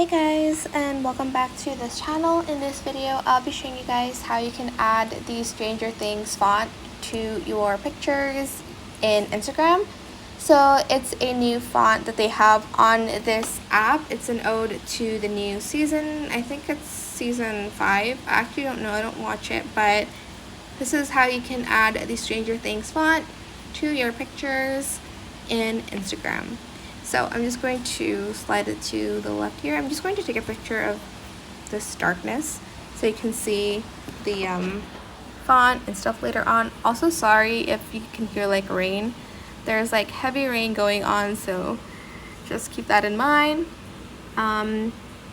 Hey guys, and welcome back to this channel. In this video, I'll be showing you guys how you can add the Stranger Things font to your pictures in Instagram. So it's a new font that they have on this app. It's an ode to the new season. I think it's season 5. I actually don't know, I don't watch it, but this is how you can add the Stranger Things font to your pictures in Instagram. So I'm just going to slide it to the left here. I'm just going to take a picture of this darkness so you can see the font and stuff later on. Also, sorry if you can hear like rain. There's like heavy rain going on, so just keep that in mind.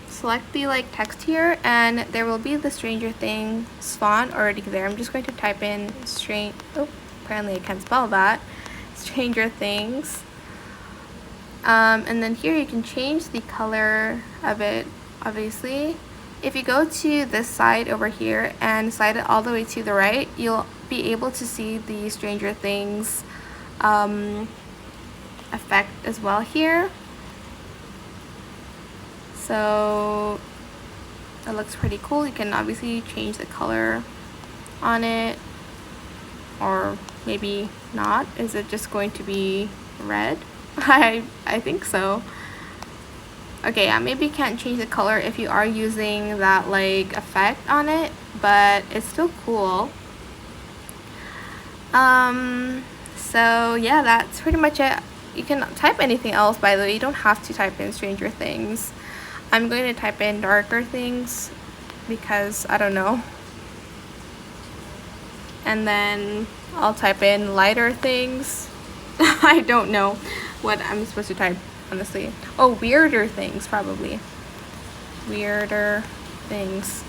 Select the like text here, and there will be the Stranger Things font already there. I'm just going to type in apparently I can't spell that. Stranger Things. And then here you can change the color of it, obviously. If you go to this side over here and slide it all the way to the right, you'll be able to see the Stranger Things effect as well here. So it looks pretty cool. You can obviously change the color on it, or maybe not. Is it just going to be red? I think so. Okay, yeah, maybe you can't change the color if you are using that like effect on it, but it's still cool. So yeah, that's pretty much it. You can type anything else, by the way. You don't have to type in Stranger Things. I'm going to type in darker things because I don't know. And then I'll type in lighter things. I don't know what I'm supposed to type, honestly. Oh, weirder things, probably. Weirder things.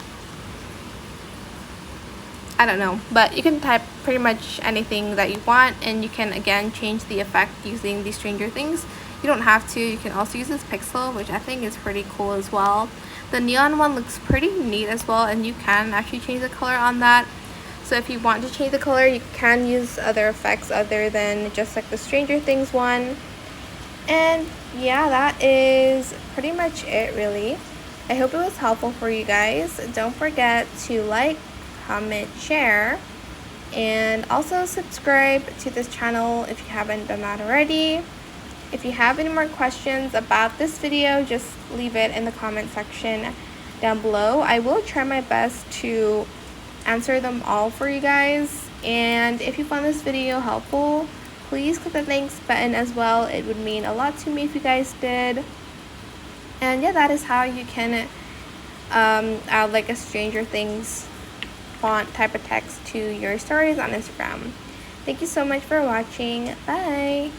I don't know, but you can type pretty much anything that you want, and you can again change the effect using the Stranger Things. You don't have to. You can also use this pixel, which I think is pretty cool as well. The neon one looks pretty neat as well, and you can actually change the color on that. So if you want to change the color, you can use other effects other than just like the Stranger Things one. And yeah, that is pretty much it, really. I hope it was helpful for you guys. Don't forget to like, comment, share, and also subscribe to this channel if you haven't done that already. If you have any more questions about this video, just leave it in the comment section down below. I will try my best to answer them all for you guys. And if you found this video helpful, please click the thanks button as well. It would mean a lot to me if you guys did. And yeah, that is how you can add like a Stranger Things font type of text to your stories on Instagram. Thank you so much for watching. Bye.